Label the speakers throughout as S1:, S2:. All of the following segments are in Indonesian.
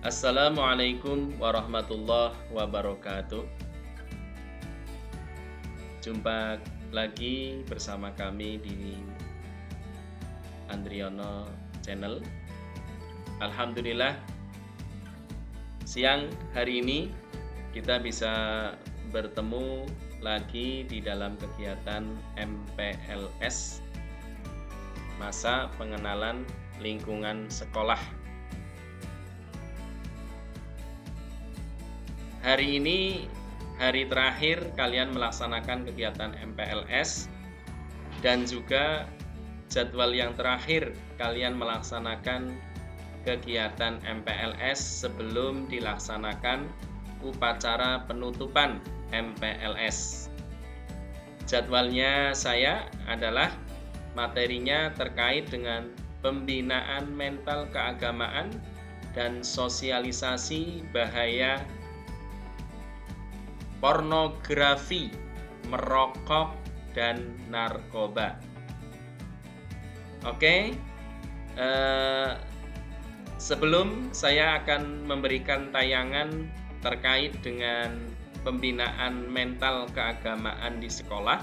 S1: Assalamualaikum warahmatullahi wabarakatuh. Jumpa lagi bersama kami di Andriono Channel. Alhamdulillah, siang hari ini kita bisa bertemu lagi di dalam kegiatan MPLS, Masa Pengenalan Lingkungan Sekolah. Hari ini hari terakhir kalian melaksanakan kegiatan MPLS dan juga jadwal yang terakhir kalian melaksanakan kegiatan MPLS sebelum dilaksanakan upacara penutupan MPLS. Jadwalnya saya adalah materinya terkait dengan pembinaan mental keagamaan dan sosialisasi bahaya pornografi, merokok, dan narkoba. Oke, sebelum saya akan memberikan tayangan terkait dengan pembinaan mental keagamaan di sekolah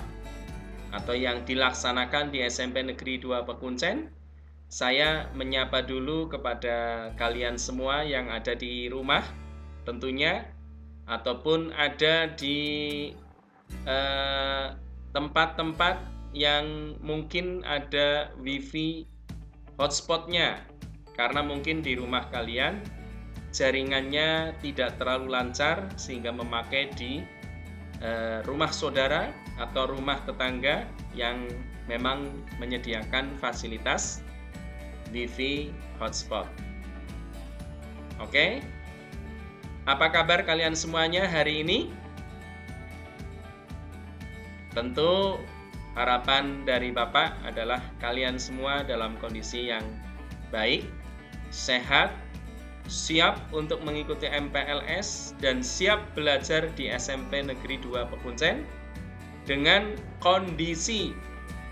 S1: atau yang dilaksanakan di SMP Negeri 2 Pekuncen, saya menyapa dulu kepada kalian semua yang ada di rumah tentunya, ataupun ada di tempat-tempat yang mungkin ada wifi hotspotnya, karena mungkin di rumah kalian jaringannya tidak terlalu lancar sehingga memakai di rumah saudara atau rumah tetangga yang memang menyediakan fasilitas wifi hotspot. Oke? Apa kabar kalian semuanya hari ini? Tentu harapan dari Bapak adalah kalian semua dalam kondisi yang baik, sehat, siap untuk mengikuti MPLS dan siap belajar di SMP Negeri 2 Pekuncen dengan kondisi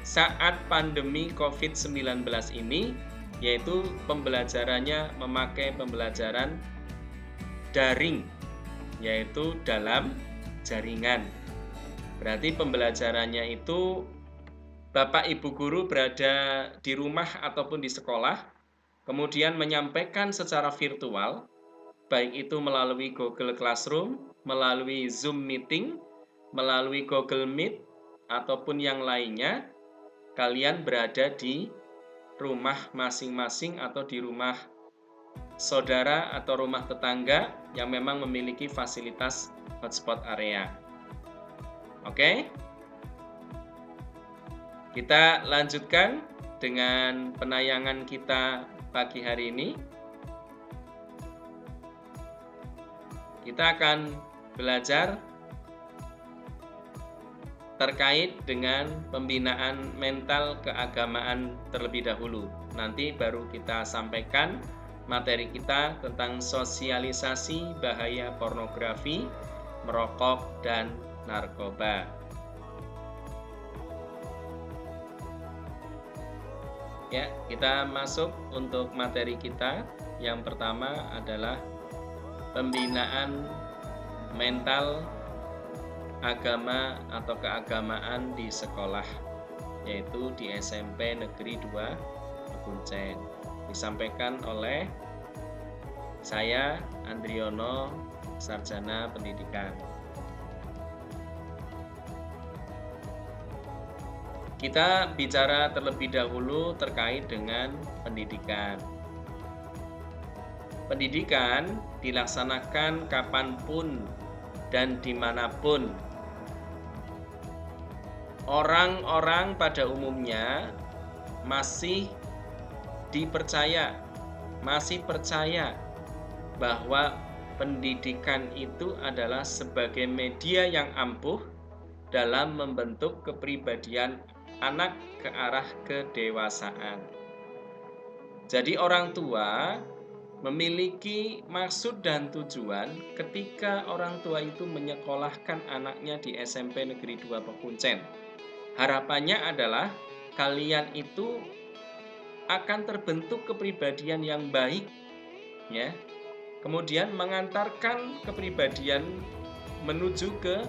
S1: saat pandemi COVID-19 ini, yaitu pembelajarannya memakai pembelajaran daring, yaitu dalam jaringan. Berarti pembelajarannya itu Bapak Ibu guru berada di rumah ataupun di sekolah, kemudian menyampaikan secara virtual, baik itu melalui Google Classroom, melalui Zoom Meeting, melalui Google Meet, ataupun yang lainnya. Kalian berada di rumah masing-masing atau di rumah saudara atau rumah tetangga yang memang memiliki fasilitas hotspot area. Oke? Kita lanjutkan dengan penayangan kita pagi hari ini. Kita akan belajar terkait dengan pembinaan mental keagamaan terlebih dahulu. Nanti baru kita sampaikan materi kita tentang sosialisasi bahaya pornografi, merokok, dan narkoba. Ya, kita masuk untuk materi kita. Yang pertama adalah pembinaan mental agama atau keagamaan di sekolah, yaitu di SMP Negeri 2 Pekuncen. Disampaikan oleh saya, Andriono, Sarjana Pendidikan. Kita bicara terlebih dahulu terkait dengan pendidikan. Pendidikan dilaksanakan kapanpun dan dimanapun. Orang-orang pada umumnya masih percaya bahwa pendidikan itu adalah sebagai media yang ampuh dalam membentuk kepribadian anak ke arah kedewasaan. Jadi orang tua memiliki maksud dan tujuan ketika orang tua itu menyekolahkan anaknya di SMP Negeri 2 Pekuncen. Harapannya adalah kalian itu akan terbentuk kepribadian yang baik, ya, kemudian mengantarkan kepribadian menuju ke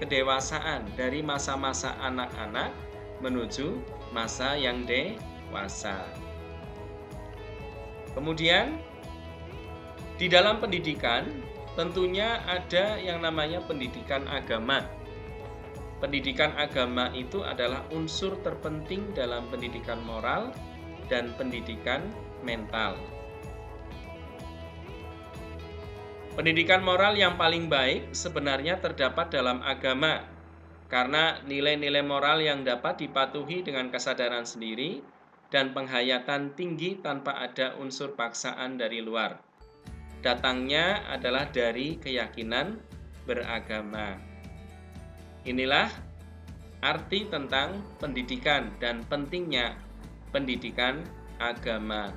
S1: kedewasaan, dari masa-masa anak-anak menuju masa yang dewasa. Kemudian di dalam pendidikan tentunya ada yang namanya pendidikan agama. Pendidikan agama itu adalah unsur terpenting dalam pendidikan moral dan pendidikan mental. Pendidikan moral yang paling baik sebenarnya terdapat dalam agama, karena nilai-nilai moral yang dapat dipatuhi dengan kesadaran sendiri dan penghayatan tinggi tanpa ada unsur paksaan dari luar. Datangnya adalah dari keyakinan beragama. Inilah arti tentang pendidikan dan pentingnya pendidikan agama.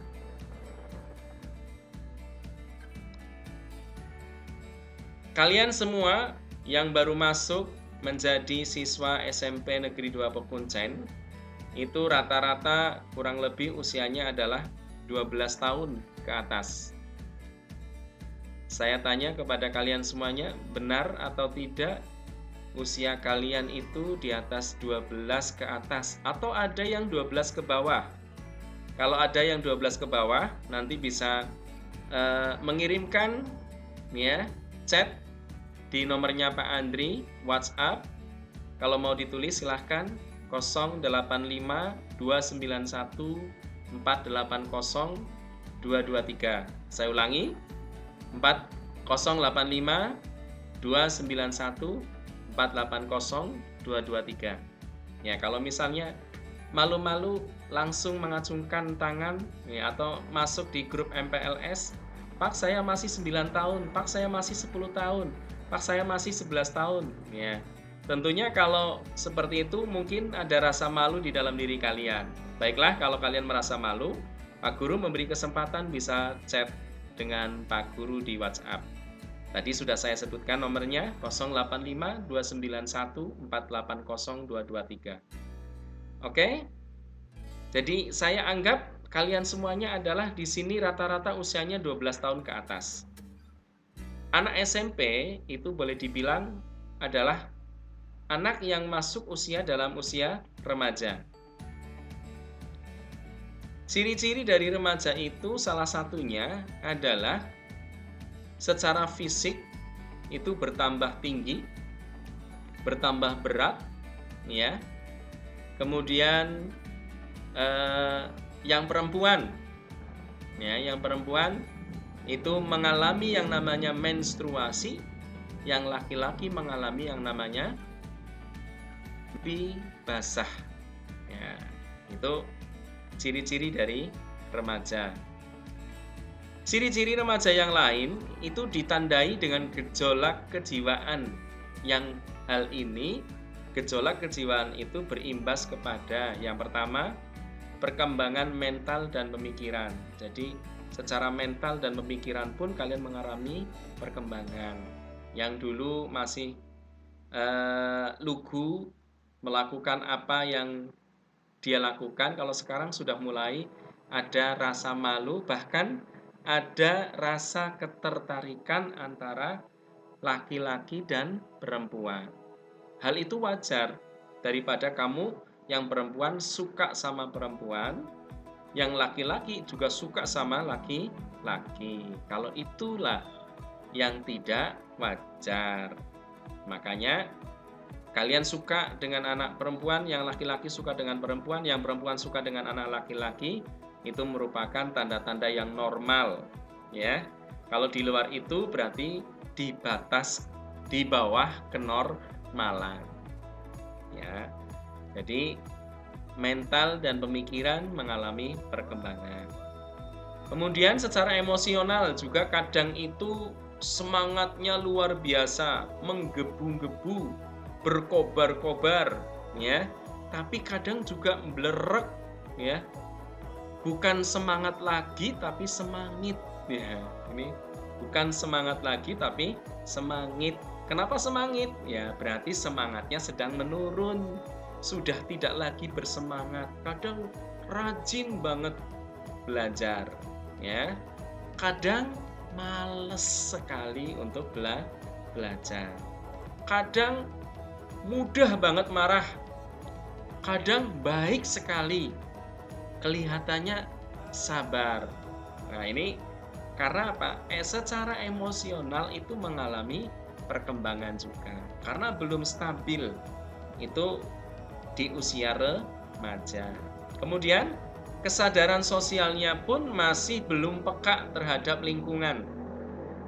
S1: Kalian semua yang baru masuk menjadi siswa SMP Negeri 2 Pekuncen, itu rata-rata kurang lebih usianya adalah 12 tahun ke atas. Saya tanya kepada kalian semuanya, benar atau tidak usia kalian itu di atas 12 ke atas, atau ada yang 12 ke bawah? Kalau ada yang 12 ke bawah, nanti bisa mengirimkan ya chat di nomornya Pak Andri, WhatsApp. Kalau mau ditulis silahkan 085 291 480 223. Saya ulangi, 085 291 480 223. Ya, kalau misalnya malu-malu langsung mengacungkan tangan ya, atau masuk di grup MPLS, Pak saya masih 9 tahun, Pak saya masih 10 tahun, Pak saya masih 11 tahun. Ya, tentunya kalau seperti itu mungkin ada rasa malu di dalam diri kalian. Baiklah, kalau kalian merasa malu, Pak Guru memberi kesempatan bisa chat dengan Pak Guru di WhatsApp. Tadi sudah saya sebutkan nomornya 085 291 480 223. Oke? Jadi saya anggap kalian semuanya adalah di sini rata-rata usianya 12 tahun ke atas. Anak SMP itu boleh dibilang adalah anak yang masuk usia dalam usia remaja. Ciri-ciri dari remaja itu salah satunya adalah secara fisik itu bertambah tinggi, bertambah berat, ya. Kemudian yang perempuan itu mengalami yang namanya menstruasi, yang laki-laki mengalami yang namanya pipi basah. Ya, itu ciri-ciri dari remaja. Ciri-ciri remaja yang lain itu ditandai dengan gejolak kejiwaan, yang hal ini gejolak kejiwaan itu berimbas kepada yang pertama perkembangan mental dan pemikiran. Jadi secara mental dan pemikiran pun kalian mengalami perkembangan. Yang dulu masih lugu melakukan apa yang dia lakukan, kalau sekarang sudah mulai ada rasa malu, bahkan ada rasa ketertarikan antara laki-laki dan perempuan. Hal itu wajar, daripada kamu yang perempuan suka sama perempuan, yang laki-laki juga suka sama laki-laki. Kalau itulah yang tidak wajar. Makanya kalian suka dengan anak perempuan, yang laki-laki suka dengan perempuan, yang perempuan suka dengan anak laki-laki, itu merupakan tanda-tanda yang normal, ya. Kalau di luar itu berarti di batas, di bawah kenormalan, ya. Jadi mental dan pemikiran mengalami perkembangan. Kemudian secara emosional juga kadang itu semangatnya luar biasa, menggebu-gebu, berkobar-kobar, ya. Tapi kadang juga blerek, ya. Bukan semangat lagi tapi semangit. Ya, ini bukan semangat lagi tapi semangit. Kenapa semangit? Ya, berarti semangatnya sedang menurun. Sudah tidak lagi bersemangat. Kadang rajin banget belajar, ya. Kadang males sekali untuk belajar. Kadang mudah banget marah, kadang baik sekali, kelihatannya sabar. Nah, ini karena apa? Secara emosional itu mengalami perkembangan juga. Karena belum stabil itu di usia remaja. Kemudian kesadaran sosialnya pun masih belum peka terhadap lingkungan.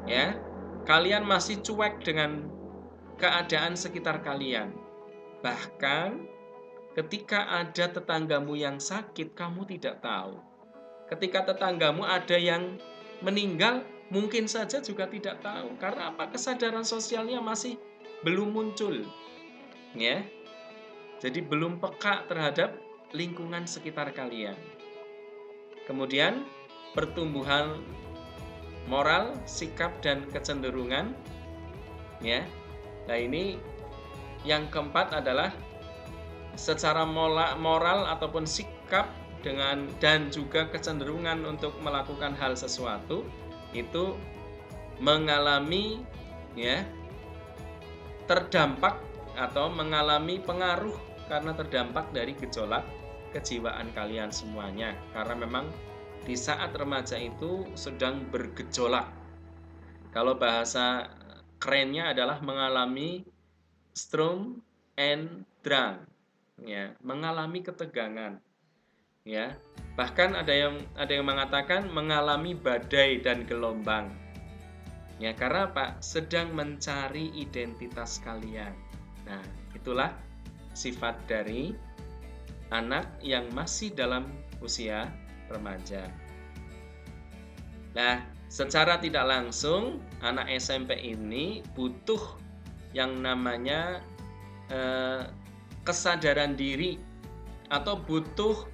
S1: Ya. Kalian masih cuek dengan keadaan sekitar kalian. Bahkan ketika ada tetanggamu yang sakit, kamu tidak tahu. Ketika tetanggamu ada yang meninggal, mungkin saja juga tidak tahu. Karena apa? Kesadaran sosialnya masih belum muncul. Ya. Jadi belum peka terhadap lingkungan sekitar kalian. Kemudian pertumbuhan moral, sikap dan kecenderungan, ya. Nah, ini yang keempat adalah secara moral ataupun sikap dan juga kecenderungan untuk melakukan hal sesuatu itu mengalami, ya, terdampak atau mengalami pengaruh karena terdampak dari gejolak kejiwaan kalian semuanya. Karena memang di saat remaja itu sedang bergejolak. Kalau bahasa kerennya adalah mengalami storm and drang, ya, mengalami ketegangan, ya. Bahkan ada yang mengatakan mengalami badai dan gelombang. Ya, karena apa? Sedang mencari identitas kalian. Nah, itulah sifat dari anak yang masih dalam usia remaja. Nah, secara tidak langsung anak SMP ini butuh yang namanya kesadaran diri atau butuh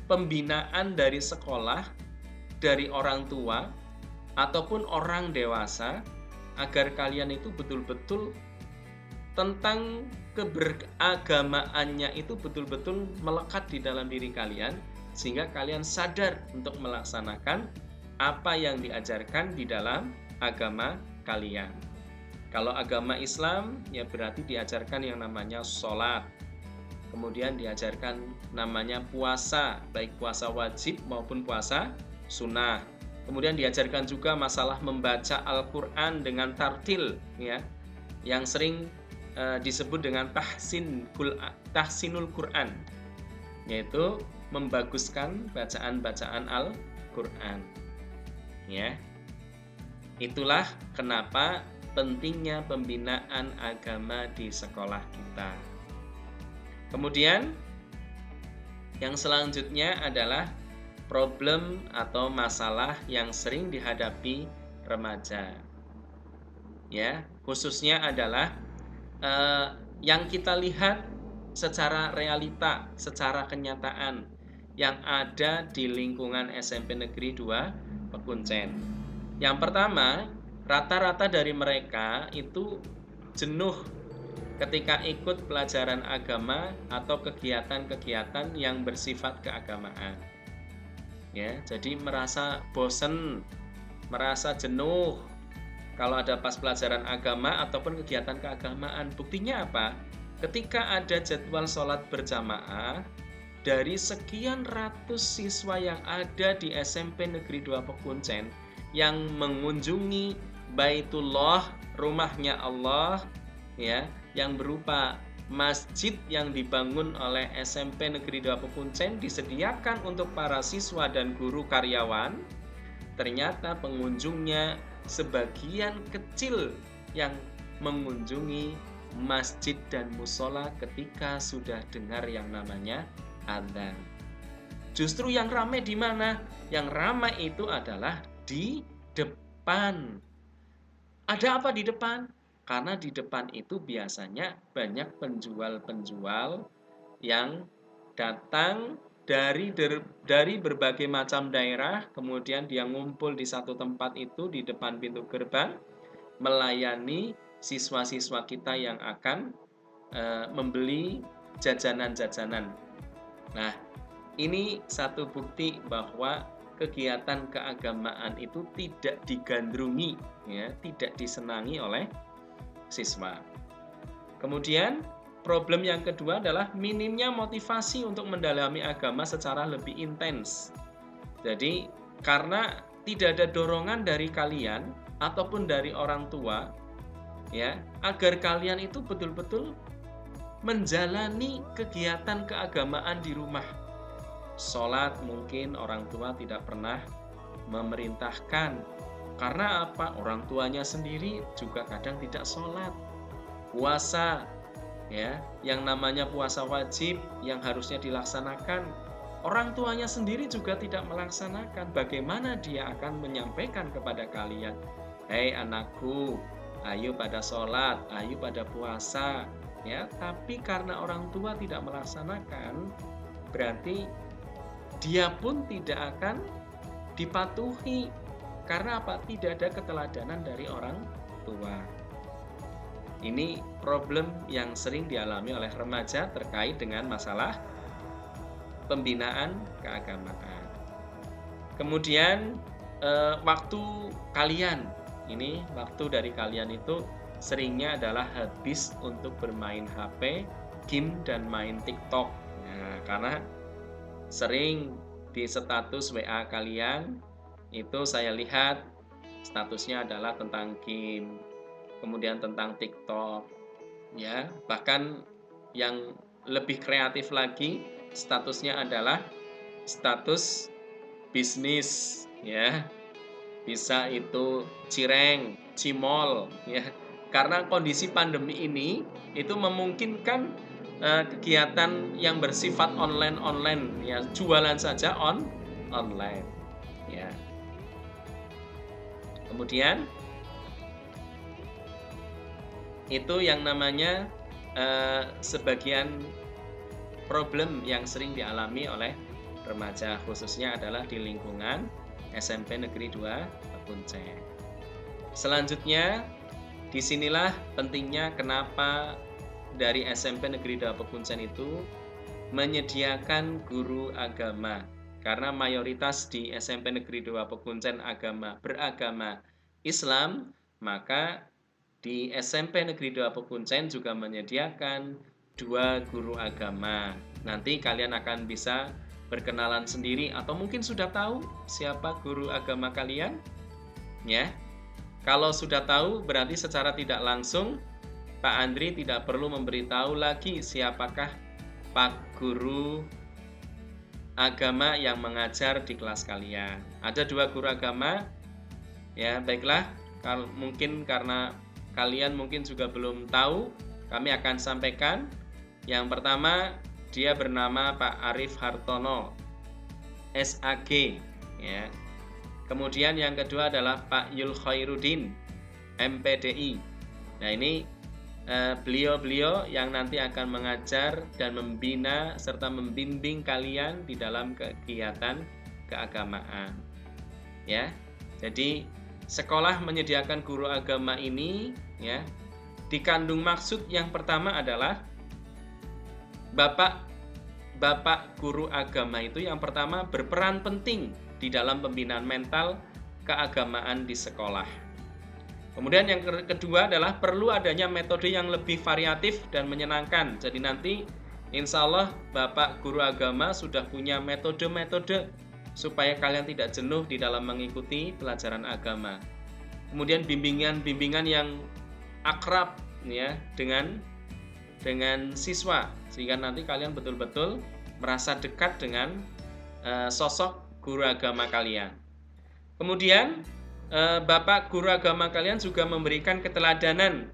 S1: pembinaan dari sekolah, dari orang tua ataupun orang dewasa agar kalian itu betul-betul tentang keberagamaannya itu betul-betul melekat di dalam diri kalian sehingga kalian sadar untuk melaksanakan apa yang diajarkan di dalam agama kalian. Kalau agama Islam ya berarti diajarkan yang namanya sholat, kemudian diajarkan namanya puasa, baik puasa wajib maupun puasa sunnah. Kemudian diajarkan juga masalah membaca Al-Quran dengan tartil, ya, yang sering disebut dengan tahsinul Quran, yaitu membaguskan bacaan-bacaan Al-Quran. Ya, itulah kenapa pentingnya pembinaan agama di sekolah kita. Kemudian yang selanjutnya adalah problem atau masalah yang sering dihadapi remaja. Ya, khususnya adalah yang kita lihat secara realita, secara kenyataan yang ada di lingkungan SMP Negeri 2 Pekuncen. Yang pertama, rata-rata dari mereka itu jenuh ketika ikut pelajaran agama atau kegiatan-kegiatan yang bersifat keagamaan. Ya, jadi merasa bosan, merasa jenuh kalau ada pas pelajaran agama ataupun kegiatan keagamaan. Buktinya apa? Ketika ada jadwal sholat berjamaah, dari sekian ratus siswa yang ada di SMP Negeri 2 Pekuncen yang mengunjungi Baitullah, rumahnya Allah, ya, yang berupa masjid yang dibangun oleh SMP Negeri 2 Pekuncen disediakan untuk para siswa dan guru karyawan. Ternyata pengunjungnya sebagian kecil yang mengunjungi masjid dan musola ketika sudah dengar yang namanya adzan. Justru yang ramai di mana? Yang ramai itu adalah di depan. Ada apa di depan? Karena di depan itu biasanya banyak penjual-penjual yang datang dari berbagai macam daerah, kemudian dia ngumpul di satu tempat itu di depan pintu gerbang, melayani siswa-siswa kita yang akan membeli jajanan-jajanan. Nah, ini satu bukti bahwa kegiatan keagamaan itu tidak digandrungi, ya, tidak disenangi oleh siswa. Kemudian problem yang kedua adalah minimnya motivasi untuk mendalami agama secara lebih intens. Jadi karena tidak ada dorongan dari kalian ataupun dari orang tua, ya, agar kalian itu betul-betul menjalani kegiatan keagamaan di rumah. Sholat mungkin orang tua tidak pernah memerintahkan. Karena apa? Orang tuanya sendiri juga kadang tidak sholat. Puasa, ya, yang namanya puasa wajib yang harusnya dilaksanakan, orang tuanya sendiri juga tidak melaksanakan. Bagaimana dia akan menyampaikan kepada kalian, hei anakku, ayo pada sholat, ayo pada puasa, ya. Tapi karena orang tua tidak melaksanakan, berarti dia pun tidak akan dipatuhi. Karena apa? Tidak ada keteladanan dari orang tua. Ini problem yang sering dialami oleh remaja terkait dengan masalah pembinaan keagamaan. Kemudian waktu kalian, ini waktu dari kalian itu seringnya adalah habis untuk bermain HP, game, dan main TikTok. Nah, karena sering di status WA kalian itu saya lihat statusnya adalah tentang game, kemudian tentang TikTok, ya. Bahkan yang lebih kreatif lagi, statusnya adalah status bisnis, ya. Bisa itu cireng, cimol, ya. Karena kondisi pandemi ini itu memungkinkan kegiatan yang bersifat online, ya, jualan saja online, ya. Kemudian itu yang namanya sebagian problem yang sering dialami oleh remaja, khususnya adalah di lingkungan SMP Negeri 2 Pekuncen. Selanjutnya, disinilah pentingnya kenapa dari SMP Negeri 2 Pekuncen itu menyediakan guru agama. Karena mayoritas di SMP Negeri 2 Pekuncen beragama Islam, maka di SMP Negeri 2 Pekuncen juga menyediakan 2 guru agama. Nanti kalian akan bisa berkenalan sendiri atau mungkin sudah tahu siapa guru agama kalian, ya. Kalau sudah tahu berarti secara tidak langsung Pak Andri tidak perlu memberitahu lagi siapakah Pak Guru agama yang mengajar di kelas kalian. Ada 2 guru agama, ya. Baiklah, mungkin karena kalian mungkin juga belum tahu, kami akan sampaikan. Yang pertama, dia bernama Pak Arif Hartono, SAG, ya. Kemudian yang kedua adalah Pak Yul Khairuddin, MPDI. Nah, ini beliau-beliau yang nanti akan mengajar dan membina serta membimbing kalian di dalam kegiatan keagamaan, ya. Jadi sekolah menyediakan guru agama ini, ya, dikandung maksud yang pertama adalah Bapak guru agama itu yang pertama berperan penting di dalam pembinaan mental keagamaan di sekolah. Kemudian yang kedua adalah perlu adanya metode yang lebih variatif dan menyenangkan. Jadi nanti insya Allah Bapak guru agama sudah punya metode-metode supaya kalian tidak jenuh di dalam mengikuti pelajaran agama. Kemudian bimbingan yang akrab, ya, dengan siswa, sehingga nanti kalian betul-betul merasa dekat dengan sosok guru agama kalian. Kemudian Bapak guru agama kalian juga memberikan keteladanan,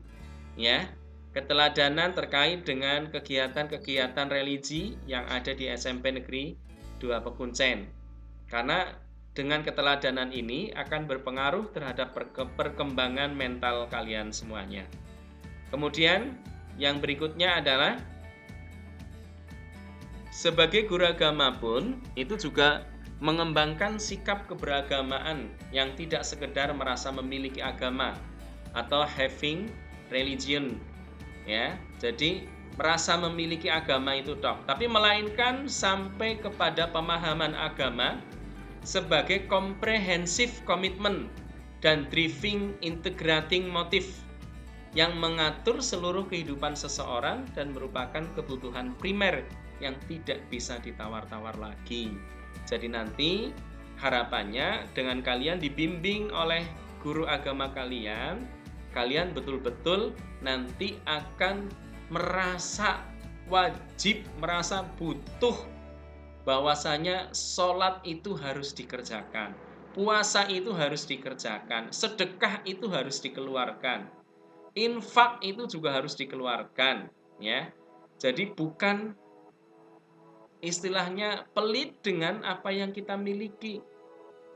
S1: ya, keteladanan terkait dengan kegiatan-kegiatan religi yang ada di SMP Negeri 2 Pekuncen. Karena dengan keteladanan ini akan berpengaruh terhadap perkembangan mental kalian semuanya. Kemudian yang berikutnya adalah sebagai guru agama pun itu juga mengembangkan sikap keberagamaan yang tidak sekedar merasa memiliki agama atau having religion, ya. Jadi merasa memiliki agama itu toh, tapi melainkan sampai kepada pemahaman agama sebagai comprehensive commitment dan driving integrating motive yang mengatur seluruh kehidupan seseorang dan merupakan kebutuhan primer yang tidak bisa ditawar-tawar lagi. Jadi nanti harapannya dengan kalian dibimbing oleh guru agama kalian, kalian betul-betul nanti akan merasa wajib, merasa butuh bahwasanya sholat itu harus dikerjakan, puasa itu harus dikerjakan, sedekah itu harus dikeluarkan, infak itu juga harus dikeluarkan, ya. Jadi bukan istilahnya pelit dengan apa yang kita miliki,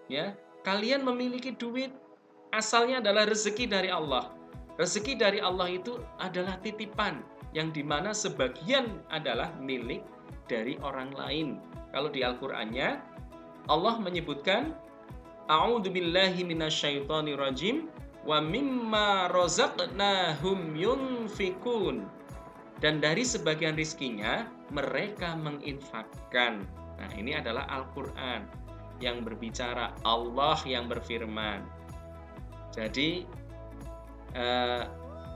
S1: ya. Kalian memiliki duit, asalnya adalah rezeki dari Allah. Rezeki dari Allah itu adalah titipan, yang dimana sebagian adalah milik dari orang lain. Kalau di Al-Qur'annya Allah menyebutkan a'udzubillahi minasyaitonirrajim wa mimma razaqnahum yunfikun, dan dari sebagian rizkinya mereka menginfakkan. Nah, ini adalah Al-Qur'an yang berbicara, Allah yang berfirman. Jadi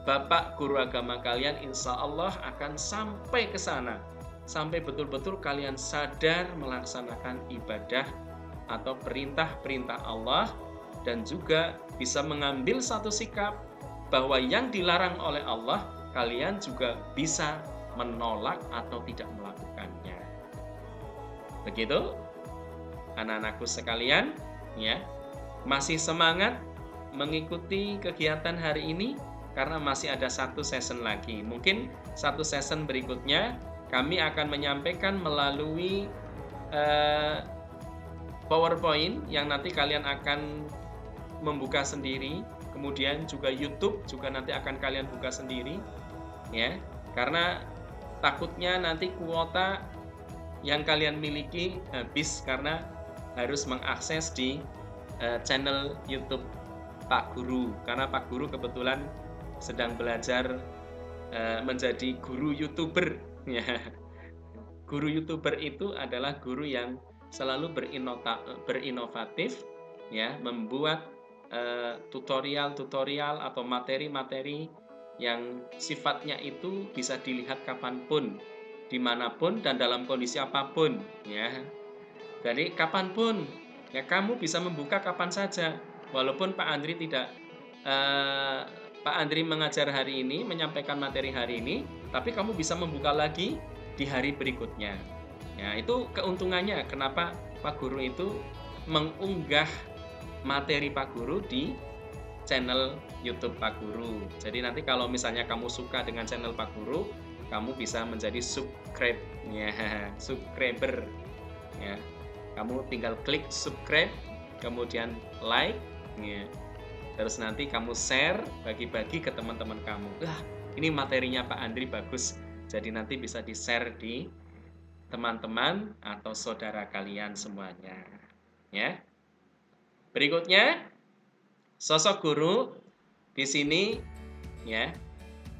S1: Bapak guru agama kalian insya Allah akan sampai ke sana, sampai betul-betul kalian sadar melaksanakan ibadah atau perintah-perintah Allah, dan juga bisa mengambil satu sikap bahwa yang dilarang oleh Allah kalian juga bisa menolak atau tidak melakukannya. Begitu anak-anakku sekalian, ya. Masih semangat mengikuti kegiatan hari ini karena masih ada satu session lagi. Mungkin satu session berikutnya kami akan menyampaikan melalui PowerPoint yang nanti kalian akan membuka sendiri, kemudian juga YouTube juga nanti akan kalian buka sendiri, ya. Karena takutnya nanti kuota yang kalian miliki habis karena harus mengakses di channel YouTube Pak Guru, karena Pak Guru kebetulan sedang belajar menjadi guru YouTuber, ya. Guru YouTuber itu adalah guru yang selalu berinovatif, ya, membuat tutorial atau materi-materi yang sifatnya itu bisa dilihat kapanpun, dimanapun dan dalam kondisi apapun, ya. Jadi kapanpun, ya, kamu bisa membuka kapan saja. Walaupun Pak Andri tidak Pak Andri mengajar hari ini, menyampaikan materi hari ini, tapi kamu bisa membuka lagi di hari berikutnya. Ya, itu keuntungannya kenapa Pak Guru itu mengunggah materi Pak Guru di channel YouTube Pak Guru. Jadi nanti kalau misalnya kamu suka dengan channel Pak Guru, kamu bisa menjadi subscriber, ya. Kamu tinggal klik subscribe, kemudian like, ya. Terus nanti kamu share, bagi-bagi ke teman-teman kamu. Ini materinya Pak Andri bagus. Jadi nanti bisa di-share di teman-teman atau saudara kalian semuanya, ya. Berikutnya, sosok guru di sini, ya,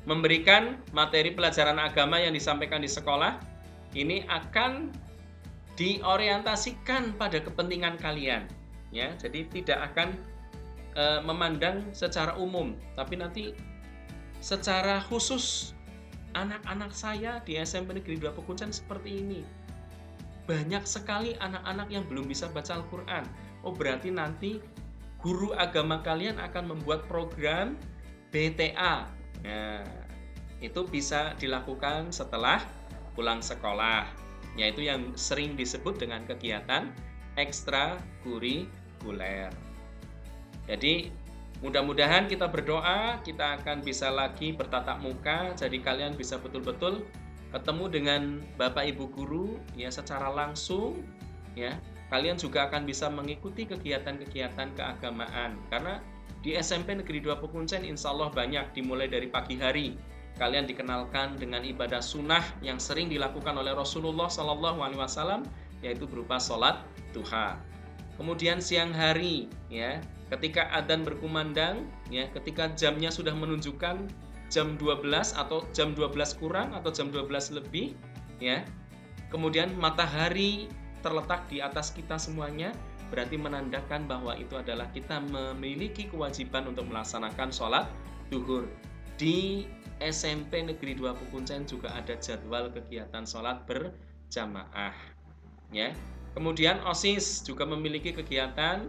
S1: memberikan materi pelajaran agama yang disampaikan di sekolah ini akan diorientasikan pada kepentingan kalian, ya. Jadi tidak akan memandang secara umum, tapi nanti secara khusus anak-anak saya di SMP Negeri 2 Pekuncen seperti ini. Banyak sekali anak-anak yang belum bisa baca Al-Quran. Oh, berarti nanti guru agama kalian akan membuat program BTA. Nah, itu bisa dilakukan setelah pulang sekolah, yaitu yang sering disebut dengan kegiatan ekstrakurikuler. Jadi mudah-mudahan kita berdoa, kita akan bisa lagi bertatap muka, jadi kalian bisa betul-betul ketemu dengan Bapak Ibu guru, ya, secara langsung, ya. Kalian juga akan bisa mengikuti kegiatan-kegiatan keagamaan, karena di SMP Negeri 2 Pekuncen insya Allah banyak, dimulai dari pagi hari kalian dikenalkan dengan ibadah sunnah yang sering dilakukan oleh Rasulullah SAW, yaitu berupa sholat duha. Kemudian siang hari, ya, ketika adzan berkumandang, ya, ketika jamnya sudah menunjukkan jam 12 atau jam 12 kurang atau jam 12 lebih, ya. Kemudian matahari terletak di atas kita semuanya, berarti menandakan bahwa itu adalah kita memiliki kewajiban untuk melaksanakan sholat duhur. Di SMP Negeri 2 Pekuncen juga ada jadwal kegiatan sholat berjamaah. Ya. Kemudian OSIS juga memiliki kegiatan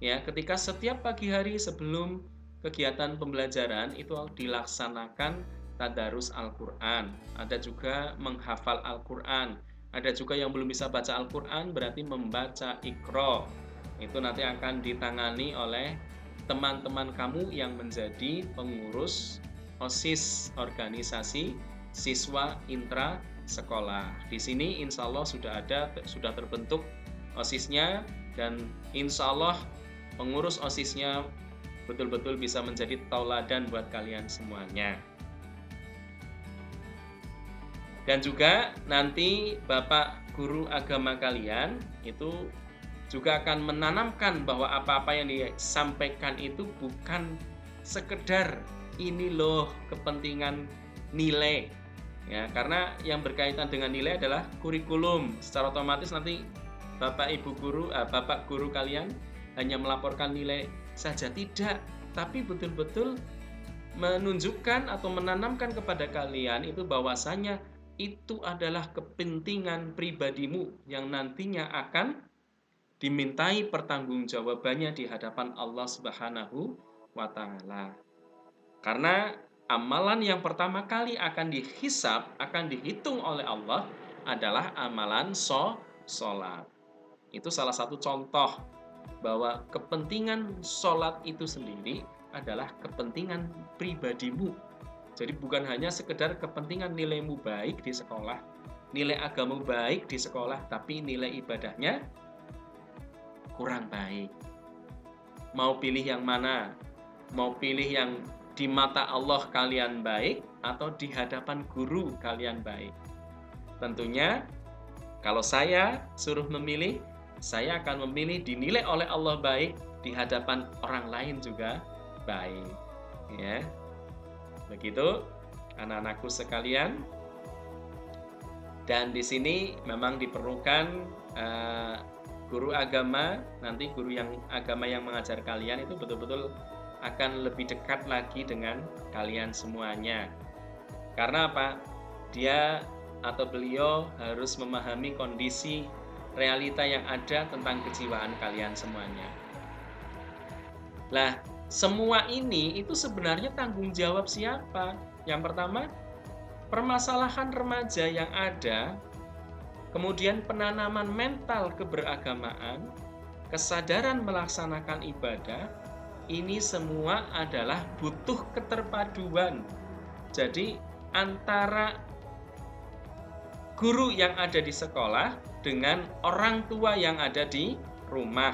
S1: ya ketika setiap pagi hari sebelum kegiatan pembelajaran itu dilaksanakan tadarus Al-Qur'an. Ada juga menghafal Al-Qur'an. Ada juga yang belum bisa baca Al-Qur'an berarti membaca Iqra. Itu nanti akan ditangani oleh teman-teman kamu yang menjadi pengurus OSIS, organisasi siswa intra sekolah. Di sini insya Allah sudah terbentuk OSISnya, dan insya Allah pengurus OSISnya betul-betul bisa menjadi tauladan buat kalian semuanya. Dan juga nanti Bapak guru agama kalian itu juga akan menanamkan bahwa apa-apa yang disampaikan itu bukan sekedar ini loh kepentingan nilai. Ya, karena yang berkaitan dengan nilai adalah kurikulum. Secara otomatis nanti Bapak guru kalian hanya melaporkan nilai saja, tidak, tapi betul-betul menunjukkan atau menanamkan kepada kalian itu bahwasanya itu adalah kepentingan pribadimu yang nantinya akan dimintai pertanggungjawabannya di hadapan Allah Subhanahu wa taala. Karena amalan yang pertama kali akan dihisab, akan dihitung oleh Allah adalah amalan sholat. Itu salah satu contoh bahwa kepentingan sholat itu sendiri adalah kepentingan pribadimu. Jadi bukan hanya sekedar kepentingan nilaimu baik di sekolah, nilai agamamu baik di sekolah, tapi nilai ibadahnya kurang baik. Mau pilih yang mana? Mau pilih yang di mata Allah kalian baik atau di hadapan guru kalian baik? Tentunya kalau saya suruh memilih, saya akan memilih dinilai oleh Allah baik, di hadapan orang lain juga baik. Ya. Begitu anak-anakku sekalian. Dan di sini memang diperlukan guru agama, nanti guru agama yang mengajar kalian itu betul-betul akan lebih dekat lagi dengan kalian semuanya. Karena apa? Dia atau beliau harus memahami kondisi realita yang ada tentang kejiwaan kalian semuanya. Nah, semua ini itu sebenarnya tanggung jawab siapa? Yang pertama, permasalahan remaja yang ada, kemudian penanaman mental keberagamaan, kesadaran melaksanakan ibadah, ini semua adalah butuh keterpaduan. Jadi antara guru yang ada di sekolah dengan orang tua yang ada di rumah.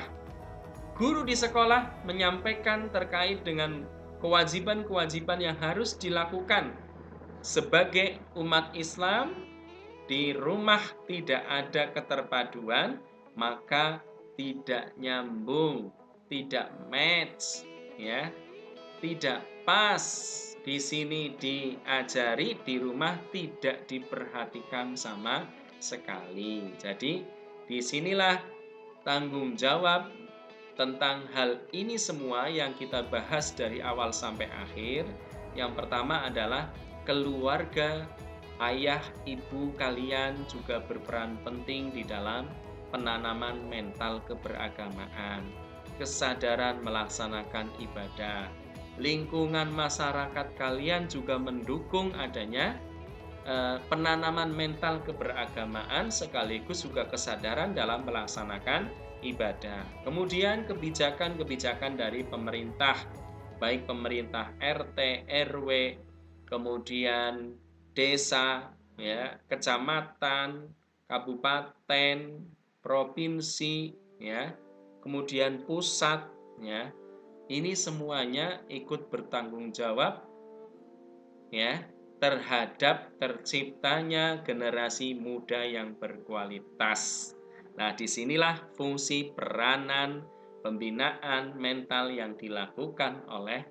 S1: Guru di sekolah menyampaikan terkait dengan kewajiban-kewajiban yang harus dilakukan sebagai umat Islam. Di rumah tidak ada keterpaduan, maka tidak nyambung, tidak match, ya, tidak pas. Di sini diajari, di rumah tidak diperhatikan sama sekali. Jadi disinilah tanggung jawab tentang hal ini semua yang kita bahas dari awal sampai akhir. Yang pertama adalah keluarga. Ayah, ibu kalian juga berperan penting di dalam penanaman mental keberagamaan, kesadaran melaksanakan ibadah. Lingkungan masyarakat kalian juga mendukung adanya penanaman mental keberagamaan sekaligus juga kesadaran dalam melaksanakan ibadah. Kemudian kebijakan-kebijakan dari pemerintah, baik pemerintah RT, RW, kemudian desa, ya, kecamatan, kabupaten, provinsi, ya, kemudian pusat, ya. Ini semuanya ikut bertanggung jawab, ya, terhadap terciptanya generasi muda yang berkualitas. Nah, disinilah fungsi peranan pembinaan mental yang dilakukan oleh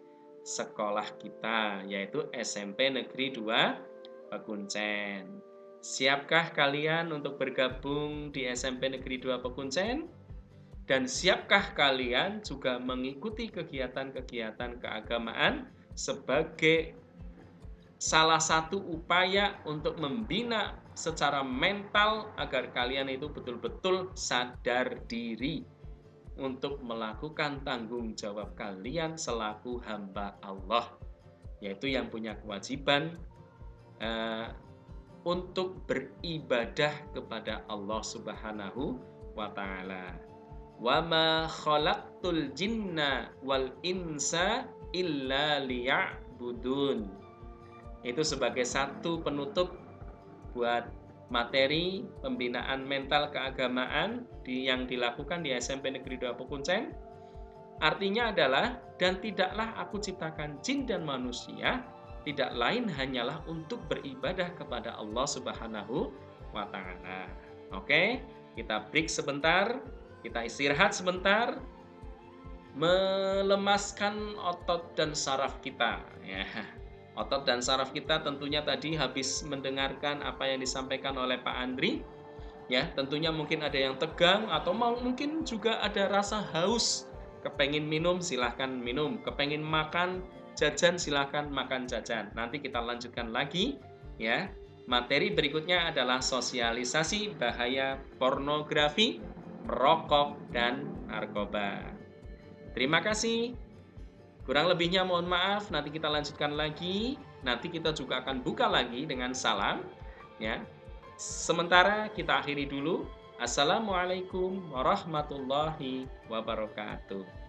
S1: sekolah kita, yaitu SMP Negeri 2 Pekuncen. Siapkah kalian untuk bergabung di SMP Negeri 2 Pekuncen? Dan siapkah kalian juga mengikuti kegiatan-kegiatan keagamaan sebagai salah satu upaya untuk membina secara mental agar kalian itu betul-betul sadar diri untuk melakukan tanggung jawab kalian selaku hamba Allah, yaitu yang punya kewajiban untuk beribadah kepada Allah Subhanahu wa Ta'ala. Wa ma khalaqtul jinna wal insa illa liya'budun. Itu sebagai satu penutup buat materi pembinaan mental keagamaan yang dilakukan di SMP Negeri 2 Pekuncen. Artinya adalah, dan tidaklah aku ciptakan jin dan manusia tidak lain hanyalah untuk beribadah kepada Allah Subhanahu wa Ta'ala. Oke, kita break sebentar, kita istirahat sebentar, melemaskan otot dan saraf kita ya. Otot dan saraf kita tentunya tadi habis mendengarkan apa yang disampaikan oleh Pak Andri ya, tentunya mungkin ada yang tegang atau mungkin juga ada rasa haus, kepengin minum silahkan minum, kepengin makan jajan silahkan makan jajan. Nanti kita lanjutkan lagi ya. Materi berikutnya adalah sosialisasi bahaya pornografi, merokok, dan narkoba. Terima kasih. Kurang lebihnya mohon maaf, nanti kita lanjutkan lagi. Nanti kita juga akan buka lagi dengan salam ya. Sementara kita akhiri dulu. Assalamualaikum warahmatullahi wabarakatuh.